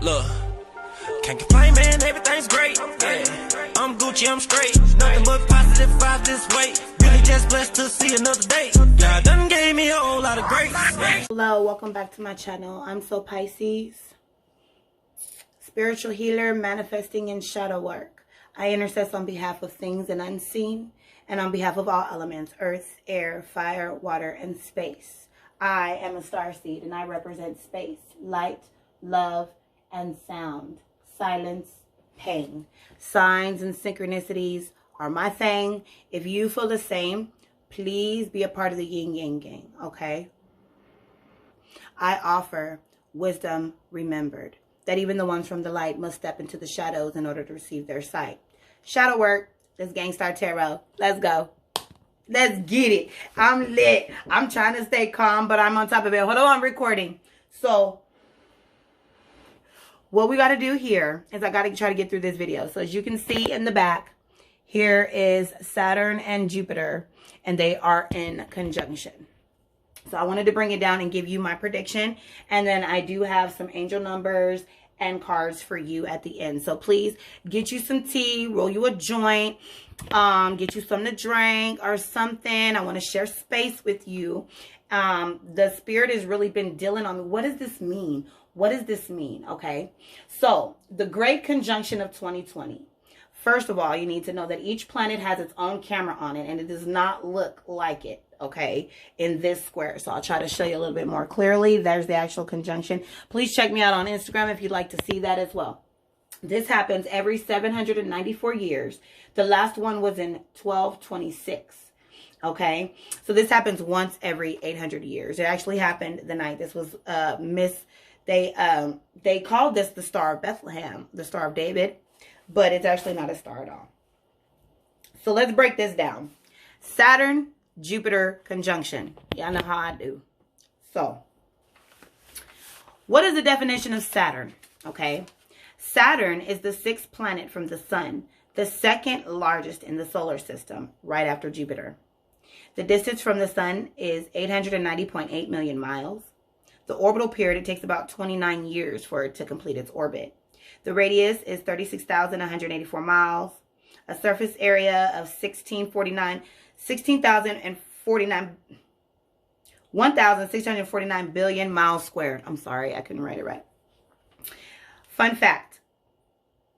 Look, can't complain, man, everything's great. Yeah, I'm Gucci, I'm straight. Nothing but positive vibes this way. Really just blessed to see another day. God done gave me a whole lot of grace. Hello, welcome back to my channel. I'm So Pisces, spiritual healer, manifesting in shadow work. I intercess on behalf of things and unseen, and on behalf of all elements: earth, air, fire, water, and space. I am a starseed, and I represent space, light, love, and sound, silence, pain. Signs and synchronicities are my thing. If you feel the same, please be a part of the yin yang gang, okay? I offer wisdom remembered, that even the ones from the light must step into the shadows in order to receive their sight. Shadow work, this Gangstar Tarot. Let's go. Let's get it. I'm lit. I'm trying to stay calm, but I'm on top of it. Hold on, I'm recording. So what we got to do here is I got to try to get through this video. So as you can see in the back, here is Saturn and Jupiter, and they are in conjunction. So I wanted to bring it down and give you my prediction. And then I do have some angel numbers and cards for you at the end. So please get you some tea, roll you a joint, get you something to drink or something. I want to share space with you. The spirit has really been dealing on me. What does this mean? What does this mean? Okay. So the great conjunction of 2020. First of all, you need to know that each planet has its own camera on it, and it does not look like it, okay, in this square. So I'll try to show you a little bit more clearly. There's the actual conjunction. Please check me out on Instagram if you'd like to see that as well. This happens every 794 years. The last one was in 1226. Okay, so this happens once every 800 years. It actually happened the night this was they called this the Star of Bethlehem, the Star of David, but it's actually not a star at all. So let's break this down. Saturn, Jupiter conjunction. Y'all know how I do. So what is the definition of Saturn? Okay, Saturn is the sixth planet from the sun, the second largest in the solar system, right after Jupiter. The distance from the sun is 890.8 million miles. The orbital period, it takes about 29 years for it to complete its orbit. The radius is 36,184 miles. A surface area of 1,649 billion miles squared. I'm sorry, I couldn't write it right. Fun fact.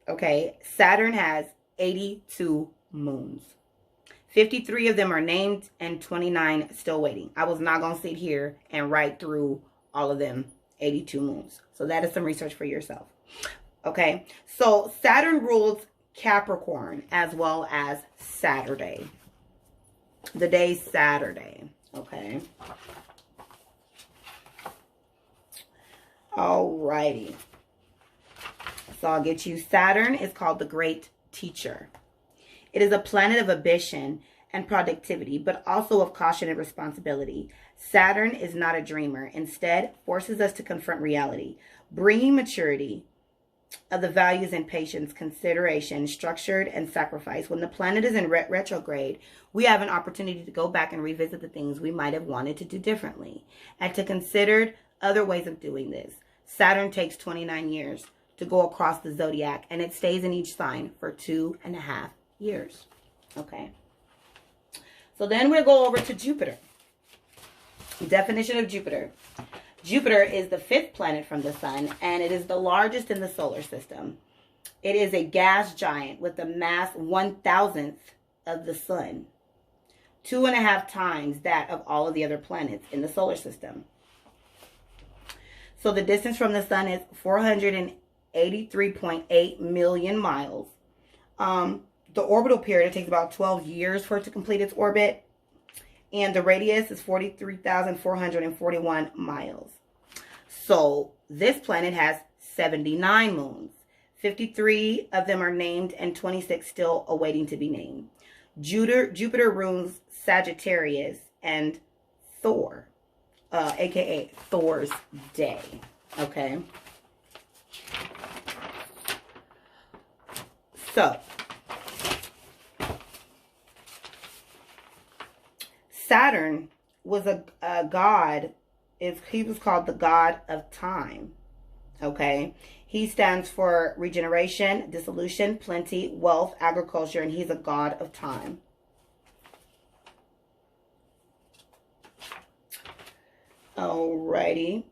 Okay, Saturn has 82 moons. 53 of them are named and 29 still waiting. I was not going to sit here and write through all of them 82 moons. So that is some research for yourself. Okay, so Saturn rules Capricorn as well as Saturday. The day Saturday. Okay. Alrighty. So I'll get you. Saturn is called the Great Teacher. It is a planet of ambition and productivity, but also of caution and responsibility. Saturn is not a dreamer. Instead, forces us to confront reality, bringing maturity of the values and patience, consideration, structured, and sacrifice. When the planet is in retrograde, we have an opportunity to go back and revisit the things we might have wanted to do differently and to consider other ways of doing this. Saturn takes 29 years to go across the zodiac, and it stays in each sign for 2.5 years. Okay. So then we'll go over to Jupiter. Definition of Jupiter. Jupiter is the fifth planet from the sun, and it is the largest in the solar system. It is a gas giant with a mass 1,000th of the sun, 2.5 times that of all of the other planets in the solar system. So the distance from the sun is 483.8 million miles. The orbital period, it takes about 12 years for it to complete its orbit. And the radius is 43,441 miles. So this planet has 79 moons. 53 of them are named and 26 still awaiting to be named. Jupiter rules Sagittarius and Thor, aka Thor's day. Okay. So Saturn was a god. He was called the god of time. Okay. He stands for regeneration, dissolution, plenty, wealth, agriculture, and he's a god of time. Alrighty.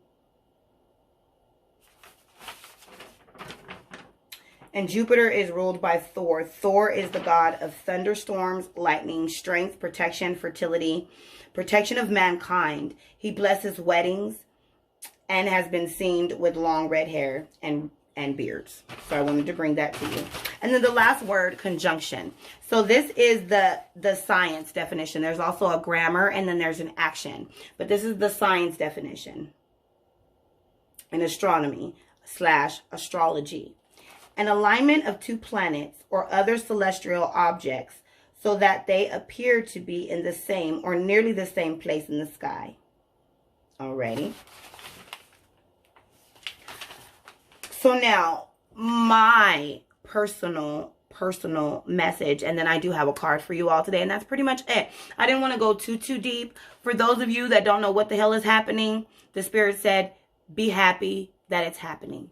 And Jupiter is ruled by Thor. Thor is the god of thunderstorms, lightning, strength, protection, fertility, protection of mankind. He blesses weddings and has been seen with long red hair and beards. So I wanted to bring that to you. And then the last word, conjunction. So this is the science definition. There's also a grammar and then there's an action. But this is the science definition in astronomy / astrology. An alignment of two planets or other celestial objects so that they appear to be in the same or nearly the same place in the sky. Alrighty. So now, my personal message, and then I do have a card for you all today, and that's pretty much it. I didn't want to go too deep. For those of you that don't know what the hell is happening, the Spirit said, be happy that it's happening.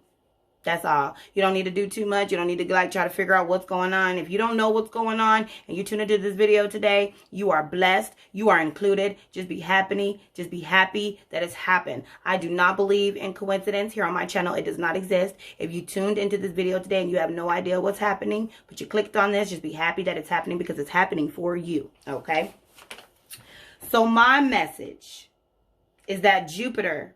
That's all. You don't need to do too much. You don't need to try to figure out what's going on. If you don't know what's going on and you tune into this video today, you are blessed. You are included. Just be happy. Just be happy that it's happened. I do not believe in coincidence here on my channel. It does not exist. If you tuned into this video today and you have no idea what's happening, but you clicked on this, just be happy that it's happening because it's happening for you. Okay? So my message is that Jupiter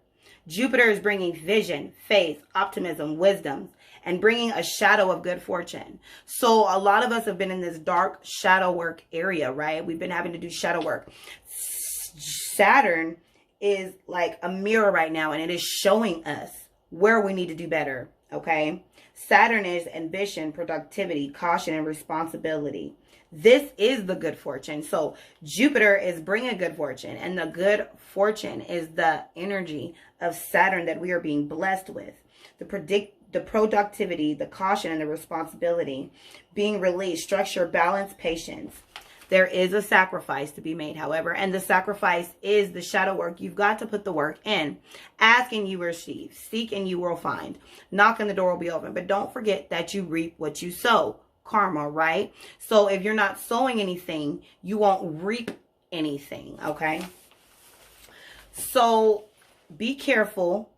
is bringing vision, faith, optimism, wisdom, and bringing a shadow of good fortune. So a lot of us have been in this dark shadow work area, right? We've been having to do shadow work. Saturn is like a mirror right now, and it is showing us where we need to do better, okay? Saturn is ambition, productivity, caution, and responsibility. This is the good fortune. So Jupiter is bringing good fortune, and the good fortune is the energy of Saturn that we are being blessed with. The productivity, the caution, and the responsibility being released, structure, balance, patience. There is a sacrifice to be made, however, and the sacrifice is the shadow work. You've got to put the work in. Ask and you will receive. Seek and you will find. Knock and the door will be open. But don't forget that you reap what you sow. Karma, right? So if you're not sowing anything, you won't reap anything, okay? So be careful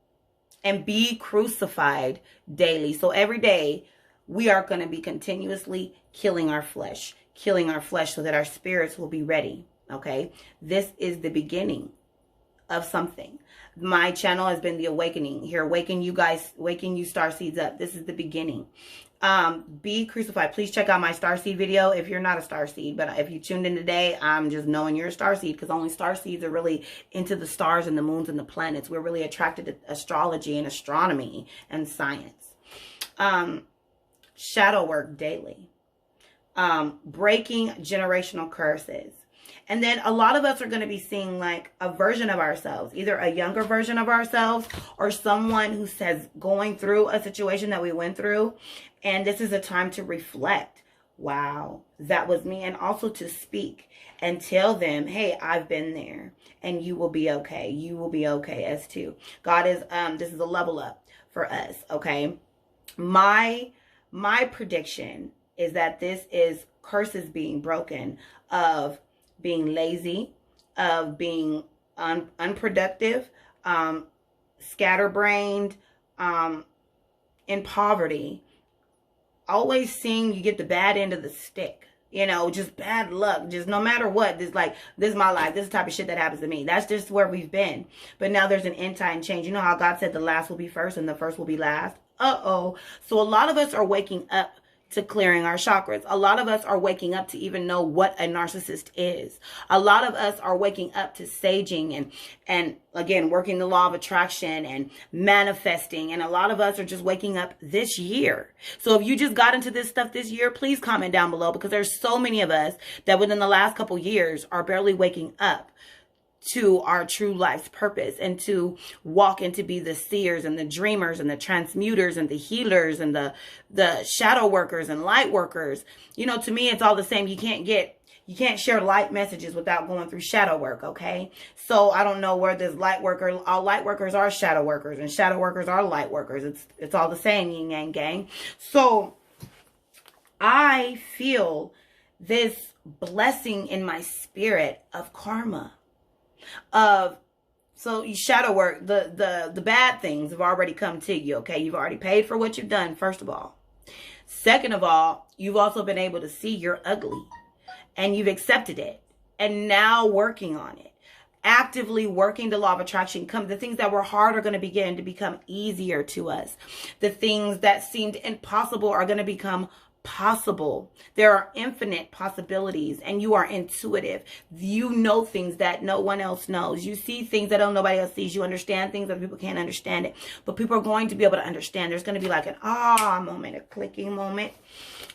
and be crucified daily. So every day we are going to be continuously killing our flesh so that our spirits will be ready, okay? This is the beginning of something. My channel has been the awakening. Here, waking you star seeds up. This is the beginning. Be crucified. Please check out my starseed video if you're not a starseed. But if you tuned in today, I'm just knowing you're a starseed, because only starseeds are really into the stars and the moons and the planets. We're really attracted to astrology and astronomy and science. Shadow work daily. Breaking generational curses. And then a lot of us are going to be seeing like a version of ourselves, either a younger version of ourselves or someone who says going through a situation that we went through. And this is a time to reflect. Wow, that was me. And also to speak and tell them, hey, I've been there and you will be okay. You will be okay as too. God is, this is a level up for us. Okay. My prediction is that this is curses being broken of being lazy, of being unproductive, scatterbrained, in poverty. Always seeing you get the bad end of the stick. You know, just bad luck. Just no matter what, this is my life. This is the type of shit that happens to me. That's just where we've been. But now there's an end time change. You know how God said the last will be first and the first will be last? Uh-oh. So a lot of us are waking up to clearing our chakras. A lot of us are waking up to even know what a narcissist is. A lot of us are waking up to saging and again, working the law of attraction and manifesting. And a lot of us are just waking up this year. So if you just got into this stuff this year, please comment down below, because there's so many of us that within the last couple years are barely waking up to our true life's purpose and to walk and to be the seers and the dreamers and the transmuters and the healers and the shadow workers and light workers. You know, to me, it's all the same. You can't get You can't share light messages without going through shadow work, okay? So I don't know where this light worker, all light workers are shadow workers, and shadow workers are light workers. It's all the same, yin yang gang. So I feel this blessing in my spirit of karma, so you shadow work, the bad things have already come to you, okay? You've already paid for what you've done, first of all. Second of all, you've also been able to see you're ugly, and you've accepted it, and now working on it. Actively working the law of attraction. The things that were hard are going to begin to become easier to us. The things that seemed impossible are going to become possible. There are infinite possibilities, and you are intuitive. You know things that no one else knows. You see things that nobody else sees. You understand things that people can't understand it, but people are going to be able to understand. There's going to be like an moment, a clicking moment,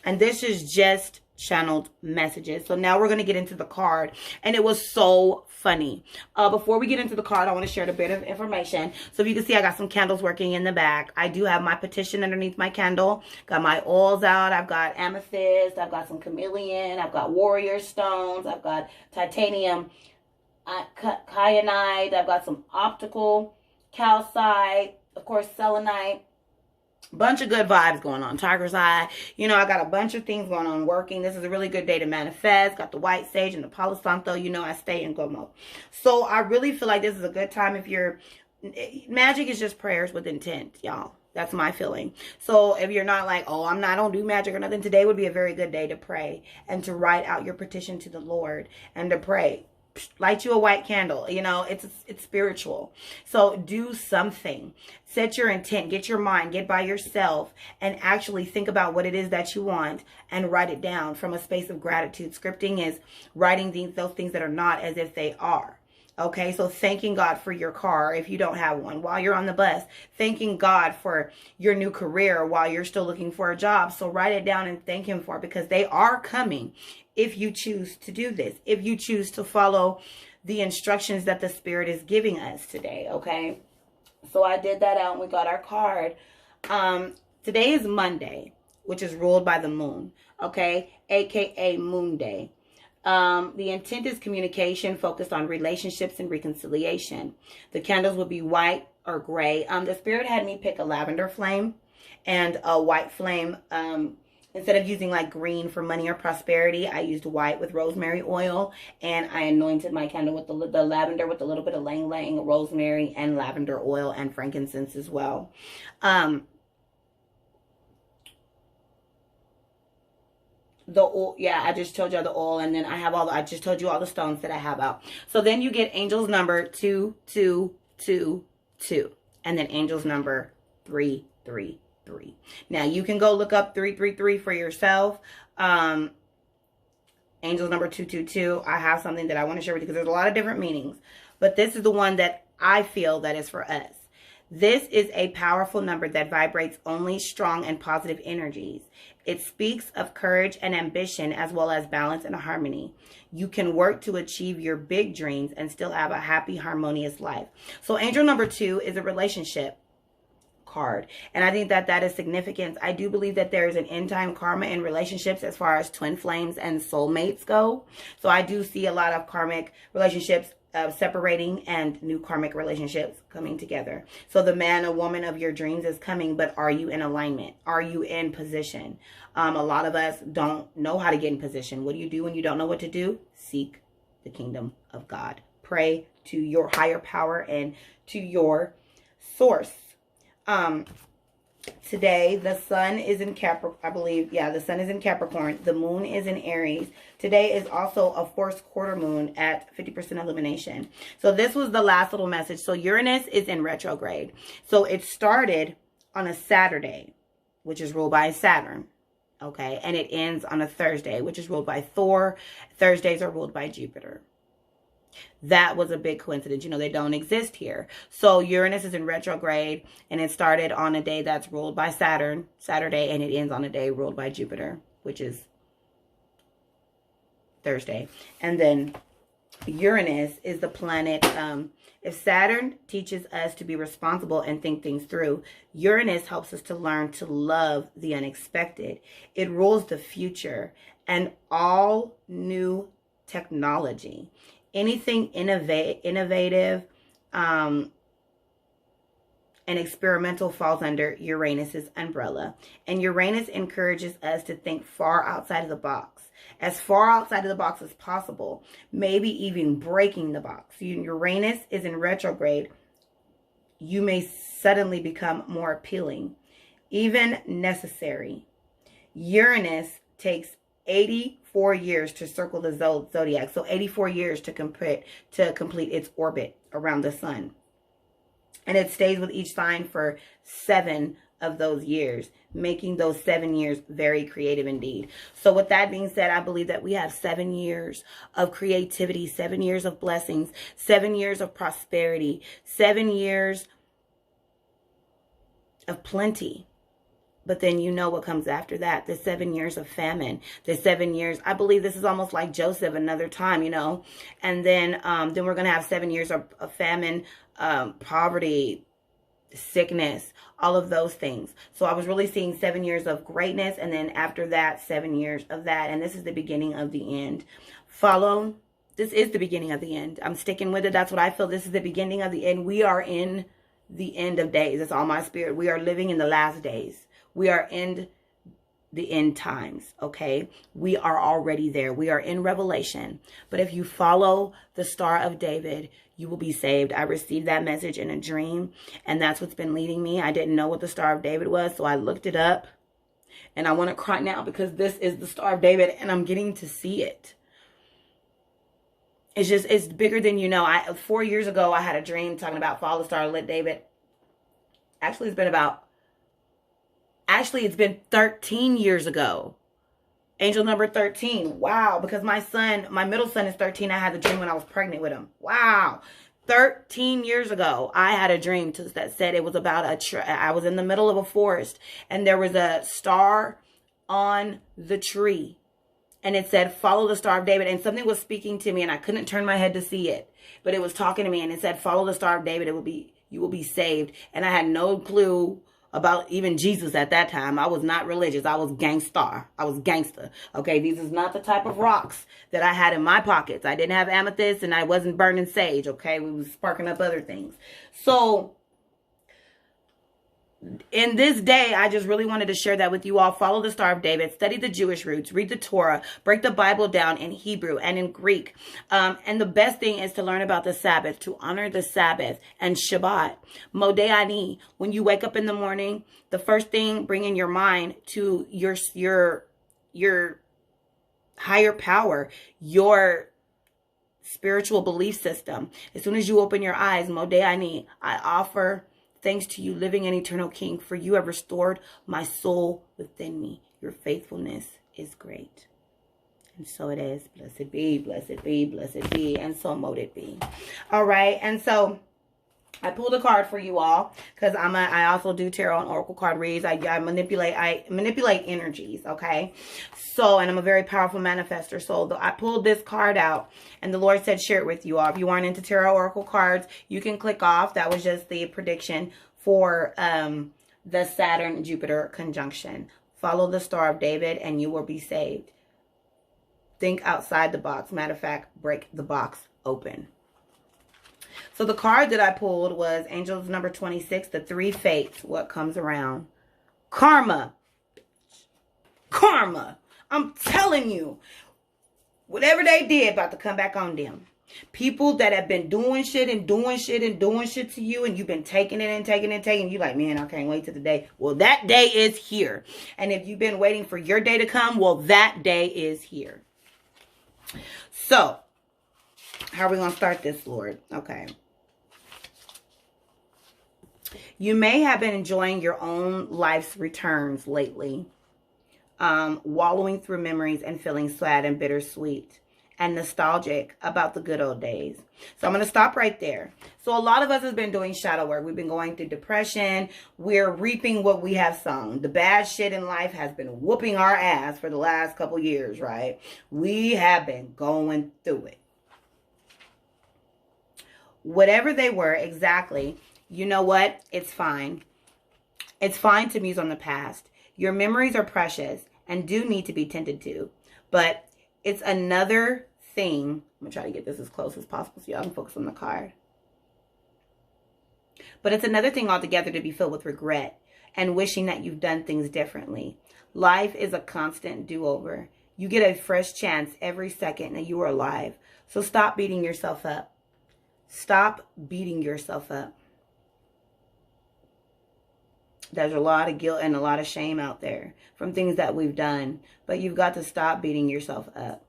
and this is just channeled messages. So now we're going to get into the card, and it was so funny. Before we get into the card, I want to share a bit of information. So if you can see, I got some candles working in the back. I do have my petition underneath my candle. Got my oils out. I've got amethyst. I've got some chameleon. I've got warrior stones. I've got titanium kyanite. I've got some optical calcite. Of course, selenite. Bunch of good vibes going on. Tiger's eye. You know, I got a bunch of things going on working. This is a really good day to manifest. Got the white sage and the Palo Santo. You know, I stay in good mode. So I really feel like this is a good time if you're... Magic is just prayers with intent, y'all. That's my feeling. So if you're not like, oh, I don't do magic or nothing, today would be a very good day to pray and to write out your petition to the Lord and to pray. Light you a white candle. You know, it's spiritual. So do something. Set your intent. Get your mind. Get by yourself and actually think about what it is that you want and write it down from a space of gratitude. Scripting is writing those things that are not as if they are. Okay, so thanking God for your car if you don't have one while you're on the bus. Thanking God for your new career while you're still looking for a job. So write it down and thank Him for it, because they are coming if you choose to do this. If you choose to follow the instructions that the Spirit is giving us today, okay? So I did that out and we got our card. Today is Monday, which is ruled by the moon, okay? AKA Moon Day. The intent is communication focused on relationships and reconciliation. The candles will be white or gray. The Spirit had me pick a lavender flame and a white flame. Instead of using like green for money or prosperity, I used white with rosemary oil, and I anointed my candle with the lavender with a little bit of lang lang, rosemary, and lavender oil and frankincense as well. The oil, yeah, I just told you the oil, and then I just told you all the stones that I have out. So then you get angels number 2222, and then angels number 333. Now you can go look up 333 for yourself. Angels number 222. I have something that I want to share with you because there's a lot of different meanings, but this is the one that I feel that is for us. This is a powerful number that vibrates only strong and positive energies. It speaks of courage and ambition as well as balance and harmony. You can work to achieve your big dreams and still have a happy, harmonious life. So angel number 2 is a relationship card, and I think that is significant. I do believe that there is an end time karma in relationships as far as twin flames and soulmates go. So I do see a lot of karmic relationships separating and new karmic relationships coming together. So the man or woman of your dreams is coming, but are you in alignment? Are you in position? A lot of us don't know how to get in position. What do you do when you don't know what to do? Seek the kingdom of God. Pray to your higher power and to your source. Today, the sun is in Capricorn, I believe. Yeah, the sun is in Capricorn. The moon is in Aries. Today is also a fourth quarter moon at 50% illumination. So this was the last little message. So Uranus is in retrograde. So it started on a Saturday, which is ruled by Saturn. Okay. And it ends on a Thursday, which is ruled by Thor. Thursdays are ruled by Jupiter. That was a big coincidence. You know, they don't exist here. So Uranus is in retrograde, and it started on a day that's ruled by Saturn, Saturday, and it ends on a day ruled by Jupiter, which is Thursday. And then Uranus is the planet. If Saturn teaches us to be responsible and think things through, Uranus helps us to learn to love the unexpected. It rules the future, and all new technology. Anything innovative and experimental falls under Uranus's umbrella. And Uranus encourages us to think far outside of the box. As far outside of the box as possible. Maybe even breaking the box. Uranus is in retrograde. You may suddenly become more appealing. Even necessary. Uranus takes 84 years to circle the zodiac. So 84 years to complete its orbit around the sun. And it stays with each sign for 7 of those years, making those 7 years very creative indeed. So with that being said, I believe that we have 7 years of creativity, 7 years of blessings, 7 years of prosperity, 7 years of plenty. But then you know what comes after that, the 7 years of famine, the 7 years. I believe this is almost like Joseph another time, you know. And then we're going to have 7 years of famine, poverty, sickness, all of those things. So I was really seeing 7 years of greatness. And then after that, 7 years of that. And this is the beginning of the end. Follow. This is the beginning of the end. I'm sticking with it. That's what I feel. This is the beginning of the end. We are in the end of days. That's all my spirit. We are living in the last days. We are in the end times, okay? We are already there. We are in Revelation. But if you follow the Star of David, you will be saved. I received that message in a dream, and that's what's been leading me. I didn't know what the Star of David was, so I looked it up. And I want to cry now because this is the Star of David, and I'm getting to see it. It's bigger than you know. 4 years ago, I had a dream talking about follow the Star of David. Actually, it's been 13 years ago. Angel number 13. Wow. Because my middle son is 13. I had the dream when I was pregnant with him. Wow. 13 years ago, I had a dream that said it was about I was in the middle of a forest and there was a star on the tree. And it said, follow the Star of David. And something was speaking to me and I couldn't turn my head to see it. But it was talking to me and it said, follow the Star of David. You will be saved. And I had no clue about even Jesus at that time. I was not religious. I was gangster. Okay, these is not the type of rocks that I had in my pockets. I didn't have amethyst and I wasn't burning sage. Okay, we was sparking up other things. So in this day, I just really wanted to share that with you all. Follow the Star of David, study the Jewish roots, read the Torah, break the Bible down in Hebrew and in Greek. And the best thing is to learn about the Sabbath, to honor the Sabbath and Shabbat. Modeh Ani, when you wake up in the morning, the first thing, bring in your mind to your higher power, your spiritual belief system. As soon as you open your eyes, Modeh Ani, I offer thanks to you, living and eternal King, for you have restored my soul within me. Your faithfulness is great. And so it is. Blessed be, blessed be, blessed be. And so mote it be. All right. And so I pulled a card for you all because I also do tarot and oracle card reads. I manipulate energies. Okay. So, and I'm a very powerful manifester. So I pulled this card out and the Lord said, share it with you all. If you aren't into tarot oracle cards, you can click off. That was just the prediction for the Saturn Jupiter conjunction. Follow the Star of David and you will be saved. Think outside the box. Matter of fact, break the box open. So the card that I pulled was Angels number 26, the 3 fates. What comes around? Karma. Karma. I'm telling you, whatever they did about to come back on them. People that have been doing shit and doing shit and doing shit to you, and you've been taking it and taking it and taking it. You like, man, I can't wait till the day. Well, that day is here. And if you've been waiting for your day to come, well, that day is here. So, how are we going to start this, Lord? Okay. You may have been enjoying your own life's returns lately. Wallowing through memories and feeling sad and bittersweet and nostalgic about the good old days. So I'm going to stop right there. So a lot of us have been doing shadow work. We've been going through depression. We're reaping what we have sown. The bad shit in life has been whooping our ass for the last couple years, right? We have been going through it. Whatever they were, exactly. You know what? It's fine. It's fine to muse on the past. Your memories are precious and do need to be tended to. But it's another thing. I'm going to try to get this as close as possible so y'all can focus on the card. But it's another thing altogether to be filled with regret and wishing that you've done things differently. Life is a constant do-over. You get a fresh chance every second that you are alive. So stop beating yourself up. Stop beating yourself up. There's a lot of guilt and a lot of shame out there from things that we've done. But you've got to stop beating yourself up.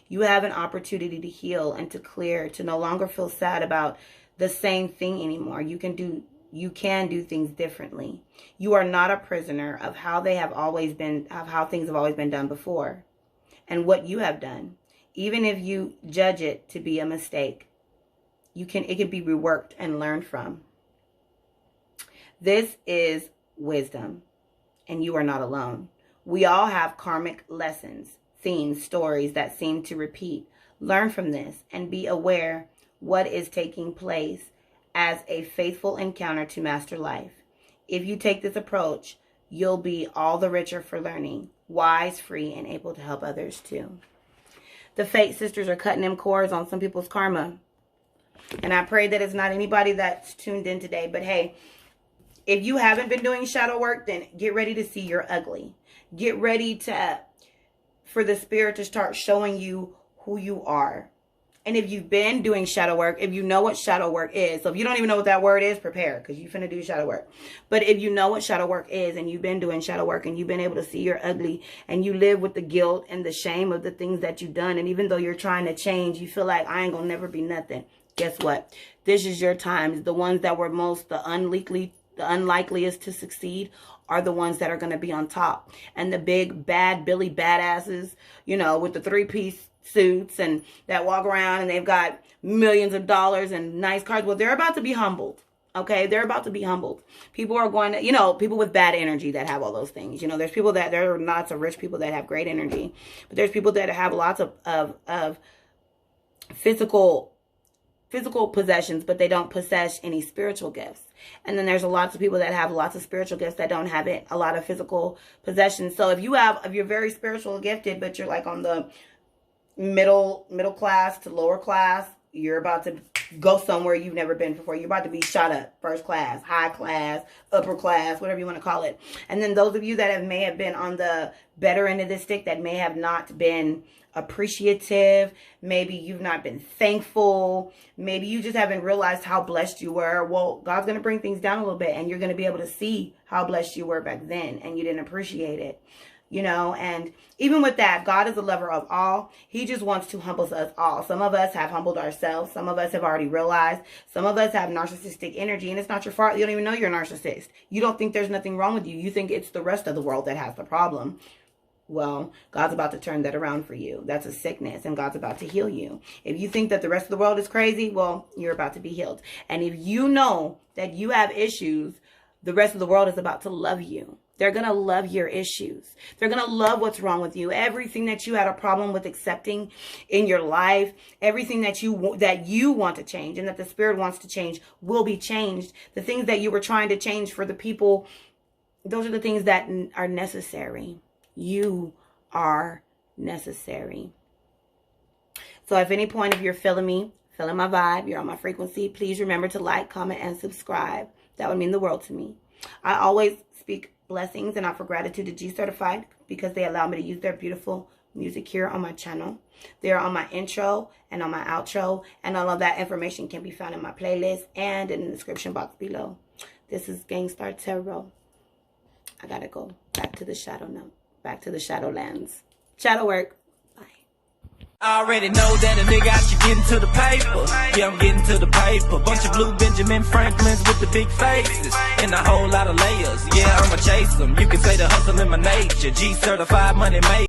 You have an opportunity to heal and to clear, to no longer feel sad about the same thing anymore. You can do things differently. You are not a prisoner of how things have always been done before and what you have done. Even if you judge it to be a mistake, it can be reworked and learned from. This is wisdom, and you are not alone. We all have karmic lessons, themes, stories that seem to repeat. Learn from this and be aware what is taking place as a faithful encounter to master life. If you take this approach, you'll be all the richer for learning, wise, free, and able to help others too. The Fate Sisters are cutting them cords on some people's karma. And I pray that it's not anybody that's tuned in today. But hey, if you haven't been doing shadow work, then get ready to see you're ugly. Get ready for the spirit to start showing you who you are. And if you've been doing shadow work, if you know what shadow work is, so if you don't even know what that word is, prepare, because you're finna do shadow work. But if you know what shadow work is, and you've been doing shadow work, and you've been able to see you're ugly, and you live with the guilt and the shame of the things that you've done, and even though you're trying to change, you feel like, I ain't gonna never be nothing. Guess what? This is your time. The ones that were the unlikeliest to succeed are the ones that are going to be on top. And the big, bad Billy badasses, you know, with the 3-piece suits and that walk around and they've got millions of dollars and nice cars. Well, they're about to be humbled. Okay, they're about to be humbled. People are going to, you know, people with bad energy that have all those things. You know, there are lots of rich people that have great energy, but there's people that have lots of physical possessions, but they don't possess any spiritual gifts. And then there's lots of people that have lots of spiritual gifts that don't have a lot of physical possessions. So if you're very spiritual gifted, but you're like on the middle class to lower class, you're about to go somewhere you've never been before. You're about to be shot up. First class, high class, upper class, whatever you want to call it. And then those of you that may have been on the better end of the stick, that may have not been appreciative, maybe you've not been thankful, maybe you just haven't realized how blessed you were. Well, God's going to bring things down a little bit, and you're going to be able to see how blessed you were back then, and you didn't appreciate it. You know, and even with that, God is a lover of all. He just wants to humble us all. Some of us have humbled ourselves. Some of us have already realized. Some of us have narcissistic energy, and it's not your fault. You don't even know you're a narcissist. You don't think there's nothing wrong with you. You think it's the rest of the world that has the problem. Well, God's about to turn that around for you. That's a sickness, and God's about to heal you. If you think that the rest of the world is crazy, well, you're about to be healed. And if you know that you have issues, the rest of the world is about to love you. They're going to love your issues. They're going to love what's wrong with you. Everything that you had a problem with accepting in your life, everything that you want to change and that the spirit wants to change will be changed. The things that you were trying to change for the people, those are the things that are necessary. You are necessary. So if any point if you're feeling me, feeling my vibe, you're on my frequency, please remember to like, comment, and subscribe. That would mean the world to me. I always speak blessings and offer gratitude to G Certified because they allow me to use their beautiful music here on my channel. They're on my intro and on my outro, and all of that information can be found in my playlist and in the description box below. This is Gangstar Tarot. I gotta go back to the shadow now. Back to the Shadowlands. Shadow work. Bye. I already know that a nigga out you getting to the paper. Yeah, I'm getting to the paper. Bunch of blue Benjamin Franklins with the big faces and a whole lot of layers. Yeah, I'ma chase them. You can say the hustle in my nature. G certified money made.